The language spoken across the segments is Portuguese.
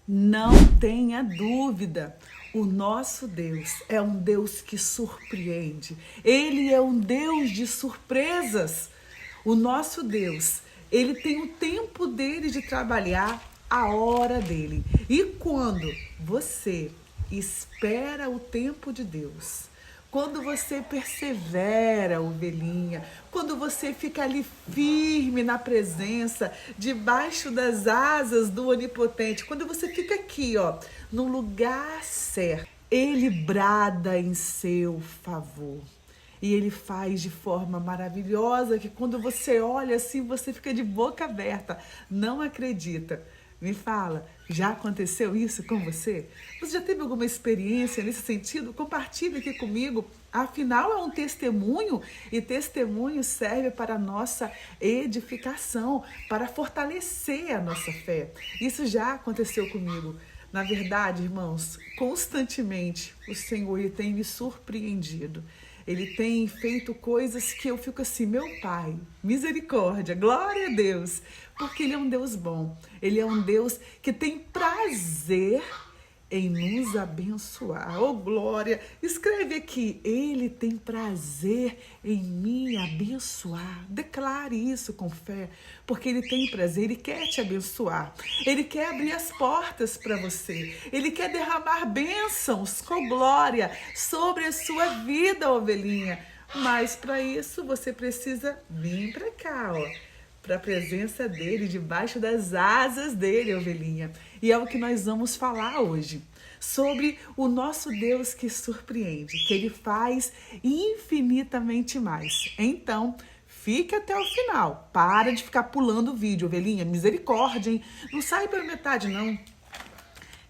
Não tenha dúvida, o nosso Deus é um Deus que surpreende. Ele é um Deus de surpresas. O nosso Deus, ele tem o tempo dele de trabalhar, a hora dele. E quando você espera o tempo de Deus, quando você persevera, ovelhinha, quando você fica ali firme na presença, debaixo das asas do Onipotente, quando você fica aqui, ó, no lugar certo, ele brada em seu favor. E ele faz de forma maravilhosa que quando você olha assim, você fica de boca aberta, não acredita. Me fala, já aconteceu isso com você? Você já teve alguma experiência nesse sentido? Compartilhe aqui comigo. Afinal, é um testemunho e testemunho serve para a nossa edificação, para fortalecer a nossa fé. Isso já aconteceu comigo. Na verdade, irmãos, constantemente o Senhor ele tem me surpreendido. Ele tem feito coisas que eu fico assim, meu Pai, misericórdia, glória a Deus, porque Ele é um Deus bom. Ele é um Deus que tem prazer em nos abençoar. Oh, glória! Escreve aqui, Ele tem prazer em me abençoar. Declare isso com fé, porque Ele tem prazer, Ele quer te abençoar. Ele quer abrir as portas para você. Ele quer derramar bênçãos com glória sobre a sua vida, ovelhinha. Mas para isso você precisa vir para cá, ó, para a presença dele, debaixo das asas dele, ovelhinha. E é o que nós vamos falar hoje, sobre o nosso Deus que surpreende, que ele faz infinitamente mais. Então, fique até o final. Para de ficar pulando o vídeo, ovelhinha. Misericórdia, hein? Não sai pela metade, não.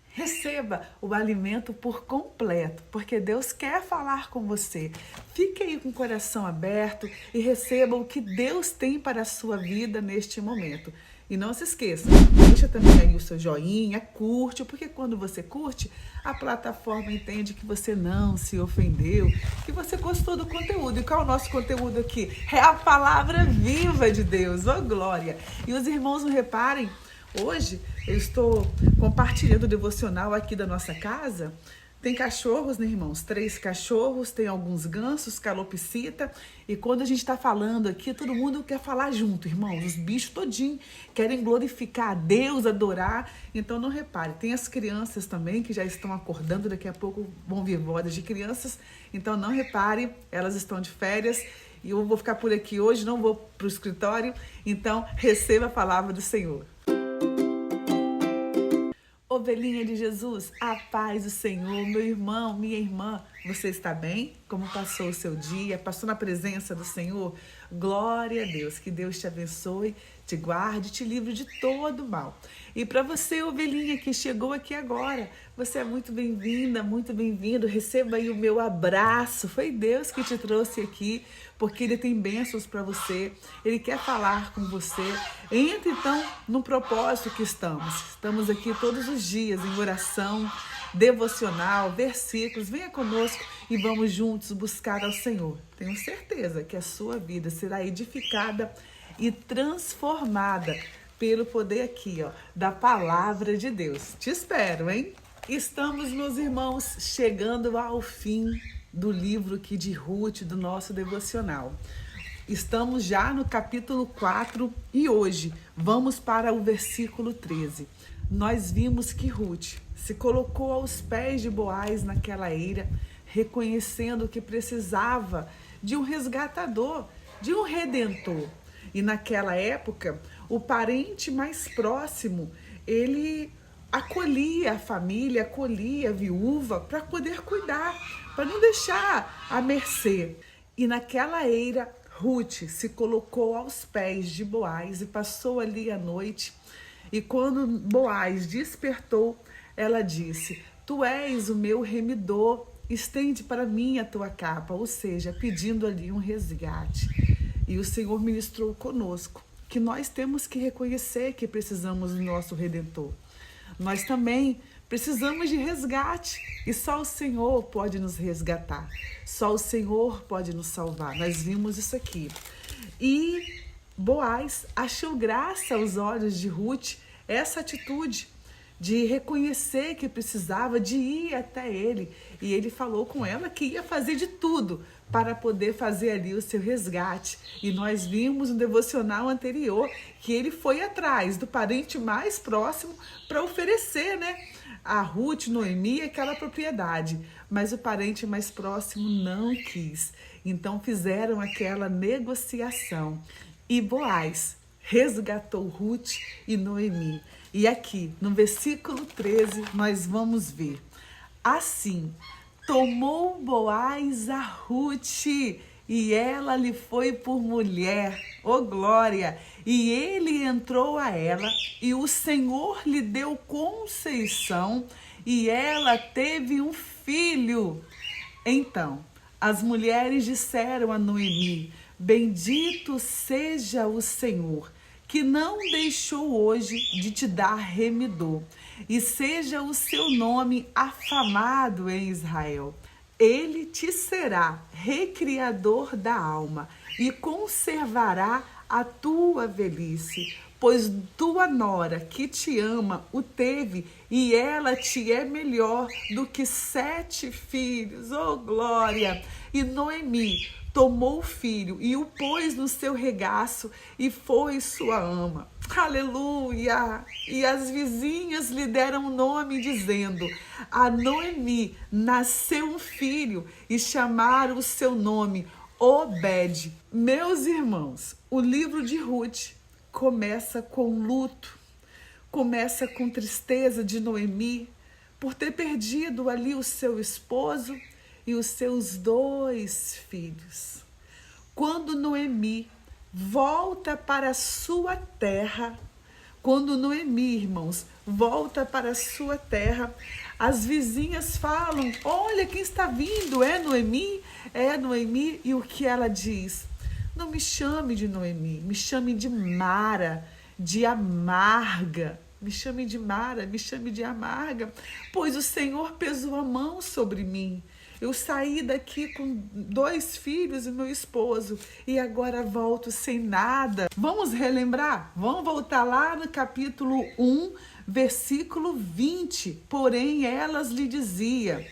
Receba o alimento por completo, porque Deus quer falar com você. Fique aí com o coração aberto e receba o que Deus tem para a sua vida neste momento. E não se esqueça, deixa também aí o seu joinha, curte, porque quando você curte, a plataforma entende que você não se ofendeu, que você gostou do conteúdo. E qual é o nosso conteúdo aqui? É a palavra viva de Deus, oh glória! E os irmãos não reparem, hoje eu estou compartilhando o devocional aqui da nossa casa. Tem cachorros, né, irmãos? 3 cachorros, tem alguns gansos, calopsita. E quando a gente está falando aqui, todo mundo quer falar junto, irmãos. Os bichos todinhos querem glorificar a Deus, adorar. Então não repare, tem as crianças também que já estão acordando. Daqui a pouco vão vir vozes de crianças. Então não repare, elas estão de férias. E eu vou ficar por aqui hoje, não vou para o escritório. Então receba a palavra do Senhor. Ovelhinha de Jesus, a paz do Senhor, meu irmão, minha irmã, você está bem? Como passou o seu dia? Passou na presença do Senhor? Glória a Deus, que Deus te abençoe, te guarde, te livre de todo mal. E para você, ovelhinha, que chegou aqui agora, você é muito bem-vinda, muito bem-vindo, receba aí o meu abraço, foi Deus que te trouxe aqui, porque Ele tem bênçãos para você, Ele quer falar com você. Entre então no propósito que estamos aqui todos os dias em oração, devocional, versículos, venha conosco e vamos juntos buscar ao Senhor. Tenho certeza que a sua vida será edificada e transformada pelo poder aqui, ó, da palavra de Deus. Te espero, hein? Estamos, meus irmãos, chegando ao fim do livro aqui de Ruth, do nosso devocional. Estamos já no capítulo 4 e hoje vamos para o versículo 13. Nós vimos que Ruth se colocou aos pés de Boaz naquela eira, reconhecendo que precisava de um resgatador, de um redentor. E naquela época, o parente mais próximo, ele acolhia a família, acolhia a viúva para poder cuidar, para não deixar à mercê. E naquela eira, Ruth se colocou aos pés de Boaz e passou ali a noite. E quando Boaz despertou, ela disse: Tu és o meu remidor, estende para mim a tua capa, ou seja, pedindo ali um resgate. E o Senhor ministrou conosco que nós temos que reconhecer que precisamos do nosso Redentor. Nós também precisamos de resgate e só o Senhor pode nos resgatar. Só o Senhor pode nos salvar. Nós vimos isso aqui. E Boaz achou graça aos olhos de Ruth essa atitude de reconhecer que precisava, de ir até ele. E ele falou com ela que ia fazer de tudo para poder fazer ali o seu resgate. E nós vimos no devocional anterior que ele foi atrás do parente mais próximo para oferecer, né, a Ruth, Noemi, aquela propriedade. Mas o parente mais próximo não quis. Então fizeram aquela negociação. E Boaz resgatou Ruth e Noemi. E aqui, no versículo 13, nós vamos ver. Assim, tomou Boaz a Ruth, e ela lhe foi por mulher, ó glória, e ele entrou a ela, e o Senhor lhe deu conceição, e ela teve um filho. Então, as mulheres disseram a Noemi: bendito seja o Senhor, que não deixou hoje de te dar remidor, e seja o seu nome afamado em Israel. Ele te será recriador da alma e conservará a tua velhice, pois tua nora que te ama o teve, e ela te é melhor do que 7 filhos. Oh, glória! E Noemi tomou o filho e o pôs no seu regaço e foi sua ama. Aleluia! E as vizinhas lhe deram nome, dizendo: a Noemi nasceu um filho, e chamaram o seu nome Obed. Meus irmãos, o livro de Ruth começa com luto, começa com tristeza de Noemi por ter perdido ali o seu esposo e os seus 2 filhos. Quando Noemi volta para a sua terra, irmãos, volta para a sua terra, as vizinhas falam: olha quem está vindo, é Noemi? É Noemi. E o que ela diz? Não me chame de Noemi, me chame de Mara, de amarga. Me chame de Mara, me chame de amarga, pois o Senhor pesou a mão sobre mim. Eu saí daqui com 2 filhos e meu esposo, e agora volto sem nada. Vamos relembrar? Vamos voltar lá no capítulo 1, versículo 20. Porém, ela lhe dizia: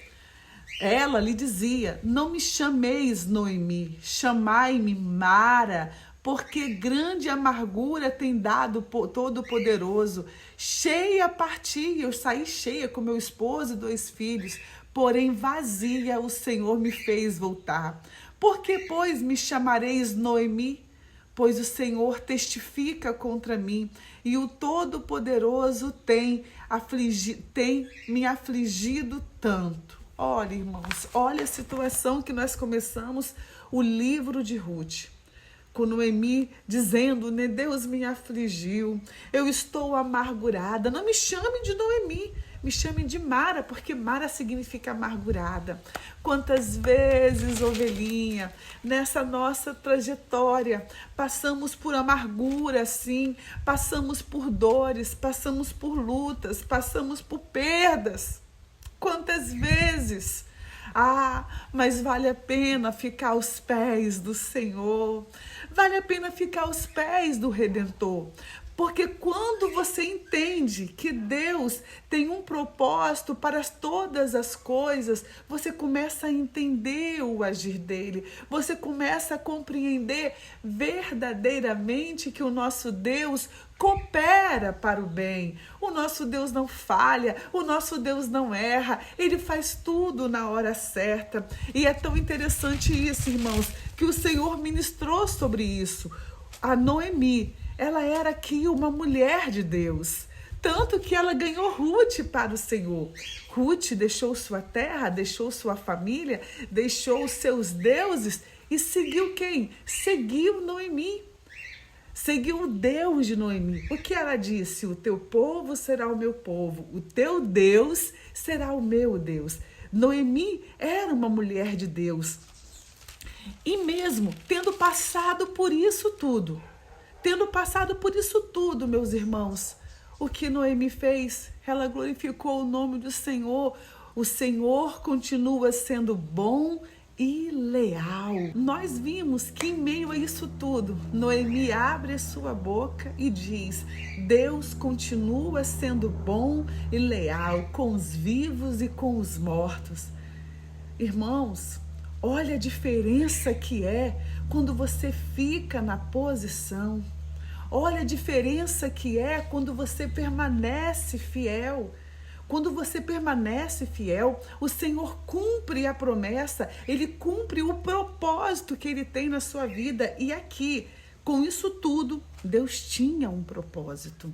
não me chameis Noemi, chamai-me Mara, porque grande amargura tem dado Todo-Poderoso. Cheia parti, eu saí cheia com meu esposo e 2 filhos, porém vazia o Senhor me fez voltar. Por que, pois, me chamareis Noemi? Pois o Senhor testifica contra mim, e o Todo-Poderoso tem me afligido tanto. Olha, irmãos, olha a situação que nós começamos o livro de Ruth. Com Noemi dizendo, né, Deus me afligiu, eu estou amargurada. Não me chame de Noemi, me chame de Mara, porque Mara significa amargurada. Quantas vezes, ovelhinha, nessa nossa trajetória, passamos por amargura, sim, passamos por dores, passamos por lutas, passamos por perdas. Quantas vezes? Mas vale a pena ficar aos pés do Senhor, vale a pena ficar aos pés do Redentor, porque quando você entende que Deus tem um propósito para todas as coisas, você começa a entender o agir dele, você começa a compreender verdadeiramente que o nosso Deus coopera para o bem. O nosso Deus não falha, o nosso Deus não erra, ele faz tudo na hora certa. E é tão interessante isso, irmãos, que o Senhor ministrou sobre isso. A Noemi, ela era aqui uma mulher de Deus, tanto que ela ganhou Ruth para o Senhor. Ruth deixou sua terra, deixou sua família, deixou os seus deuses e seguiu quem? Seguiu Noemi. Seguiu o Deus de Noemi. O que ela disse? O teu povo será o meu povo, o teu Deus será o meu Deus. Noemi era uma mulher de Deus. E mesmo tendo passado por isso tudo, meus irmãos, o que Noemi fez? Ela glorificou o nome do Senhor. O Senhor continua sendo bom e leal. Nós vimos que em meio a isso tudo, Noemi abre a sua boca e diz: Deus continua sendo bom e leal com os vivos e com os mortos. Irmãos, olha a diferença que é quando você fica na posição. Olha a diferença que é quando você permanece fiel. Quando você permanece fiel, o Senhor cumpre a promessa, Ele cumpre o propósito que Ele tem na sua vida. E aqui, com isso tudo, Deus tinha um propósito.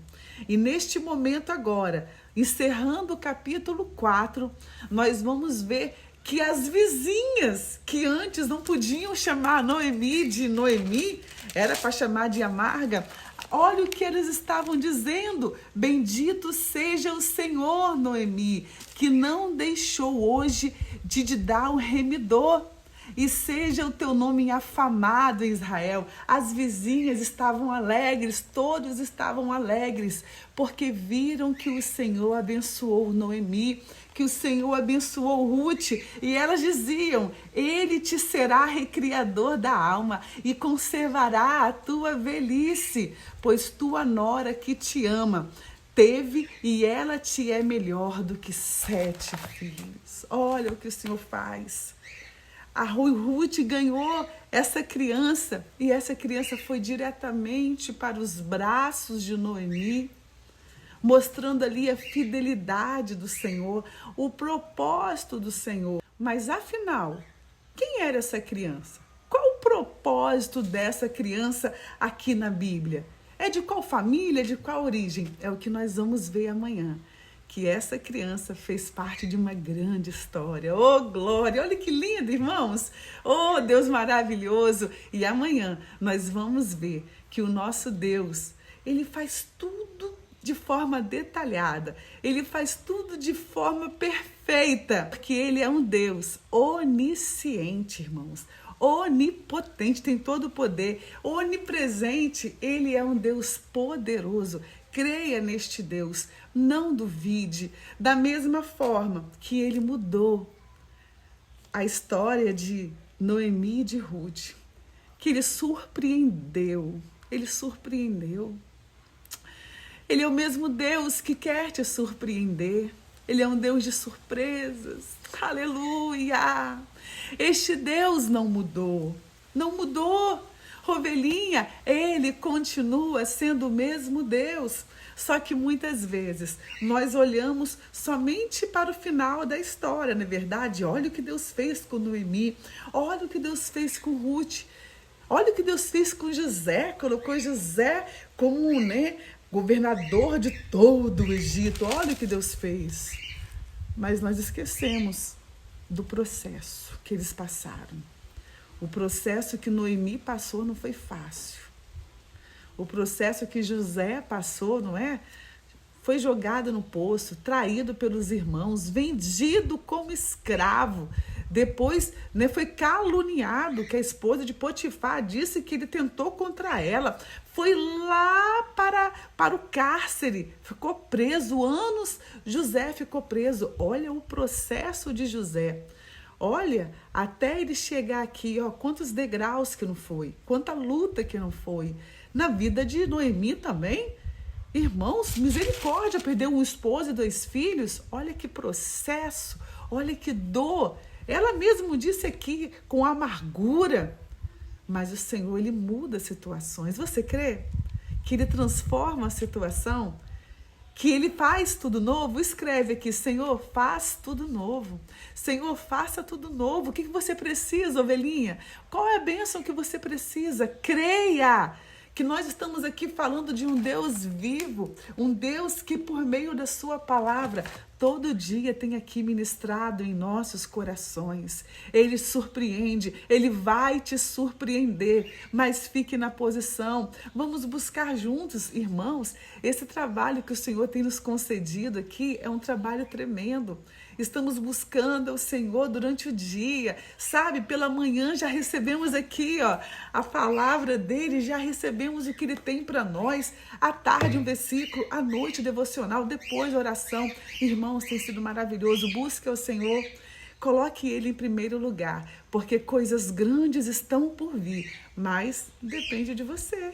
E neste momento agora, encerrando o capítulo 4, nós vamos ver que as vizinhas, que antes não podiam chamar Noemi de Noemi, era para chamar de amarga, olha o que eles estavam dizendo: bendito seja o Senhor, Noemi, que não deixou hoje de te dar um remidor, e seja o teu nome afamado em Israel. As vizinhas estavam alegres, todos estavam alegres, porque viram que o Senhor abençoou Noemi, que o Senhor abençoou Ruth, e elas diziam: Ele te será recriador da alma e conservará a tua velhice, pois tua nora que te ama teve e ela te é melhor do que 7 filhos. Olha o que o Senhor faz. A Ruth ganhou essa criança e essa criança foi diretamente para os braços de Noemi, mostrando ali a fidelidade do Senhor, o propósito do Senhor. Mas afinal, quem era essa criança? Qual o propósito dessa criança aqui na Bíblia? É de qual família, de qual origem? É o que nós vamos ver amanhã. Que essa criança fez parte de uma grande história. Oh, glória! Olha que lindo, irmãos! Oh, Deus maravilhoso! E amanhã nós vamos ver que o nosso Deus, Ele faz tudo de forma detalhada. Ele faz tudo de forma perfeita, porque Ele é um Deus onisciente, irmãos. Onipotente, tem todo o poder. Onipresente, Ele é um Deus poderoso. Creia neste Deus, não duvide. Da mesma forma que Ele mudou a história de Noemi e de Ruth, que Ele surpreendeu. Ele surpreendeu. Ele é o mesmo Deus que quer te surpreender. Ele é um Deus de surpresas. Aleluia! Este Deus não mudou. Não mudou. Ovelhinha, Ele continua sendo o mesmo Deus. Só que muitas vezes nós olhamos somente para o final da história, não é verdade? Olha o que Deus fez com Noemi. Olha o que Deus fez com Ruth. Olha o que Deus fez com José. Colocou José como governador de todo o Egito. Olha o que Deus fez. Mas nós esquecemos do processo que eles passaram. O processo que Noemi passou não foi fácil. O processo que José passou, não é? Foi jogado no poço, traído pelos irmãos, vendido como escravo. Depois, foi caluniado, que a esposa de Potifar disse que ele tentou contra ela. Foi lá para o cárcere, ficou preso anos. José ficou preso. Olha o processo de José. Olha, até ele chegar aqui, quantos degraus que não foi, quanta luta que não foi. Na vida de Noemi também, irmãos, misericórdia, perdeu um esposo e 2 filhos. Olha que processo, olha que dor. Ela mesmo disse aqui, com amargura. Mas o Senhor, Ele muda situações. Você crê que Ele transforma a situação? Que Ele faz tudo novo? Escreve aqui: Senhor, faz tudo novo. Senhor, faça tudo novo. O que você precisa, ovelhinha? Qual é a bênção que você precisa? Creia que nós estamos aqui falando de um Deus vivo, um Deus que por meio da sua palavra todo dia tem aqui ministrado em nossos corações. Ele surpreende, Ele vai te surpreender, mas fique na posição. Vamos buscar juntos, irmãos, esse trabalho que o Senhor tem nos concedido aqui é um trabalho tremendo. Estamos buscando o Senhor durante o dia, sabe? Pela manhã já recebemos aqui, a palavra dele, já recebemos o que ele tem para nós. À tarde um versículo, à noite devocional, depois a oração. Irmãos, tem sido maravilhoso. Busque ao Senhor. Coloque Ele em primeiro lugar, porque coisas grandes estão por vir, mas depende de você.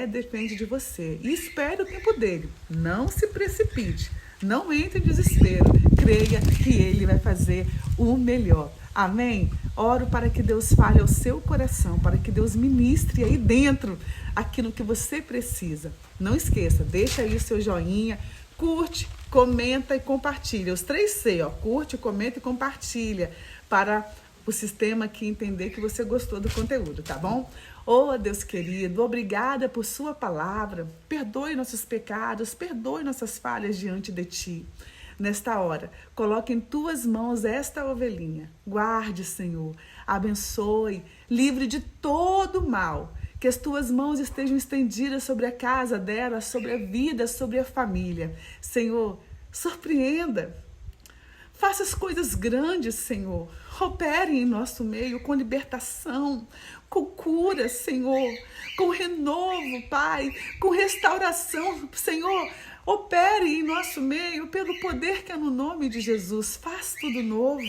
Depende de você. E espere o tempo dele. Não se precipite. Não entre em desespero. Creia que Ele vai fazer o melhor. Amém? Oro para que Deus fale ao seu coração, para que Deus ministre aí dentro aquilo que você precisa. Não esqueça, deixa aí o seu joinha, curte, comenta e compartilha. Os 3C, curte, comenta e compartilha, para o sistema aqui entender que você gostou do conteúdo, tá bom? Oh, Deus querido, obrigada por sua palavra. Perdoe nossos pecados, perdoe nossas falhas diante de ti. Nesta hora, coloque em tuas mãos esta ovelhinha. Guarde, Senhor, abençoe, livre de todo mal. Que as tuas mãos estejam estendidas sobre a casa dela, sobre a vida, sobre a família. Senhor, surpreenda. Faça as coisas grandes, Senhor. Opere em nosso meio com libertação, com cura, Senhor, com renovo, Pai, com restauração, Senhor. Opere em nosso meio pelo poder que é no nome de Jesus. Faça tudo novo.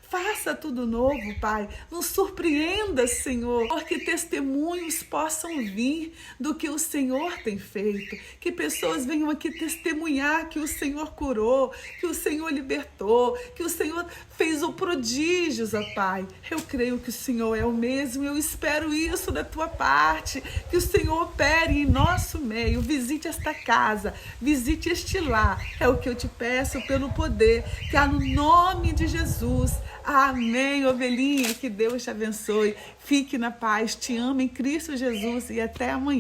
Faça tudo novo, Pai. Nos surpreenda, Senhor, que testemunhos possam vir do que o Senhor tem feito. Que pessoas venham aqui testemunhar que o Senhor curou, que o Senhor libertou, que o Senhor fez o prodígios, ó Pai. Eu creio que o Senhor é o mesmo. Eu espero isso da tua parte. Que o Senhor opere em nosso meio. Visite esta casa, visite este lar. É o que eu te peço pelo poder que há no nome de Jesus. Amém, ovelhinha, que Deus te abençoe, fique na paz, te amo em Cristo Jesus e até amanhã.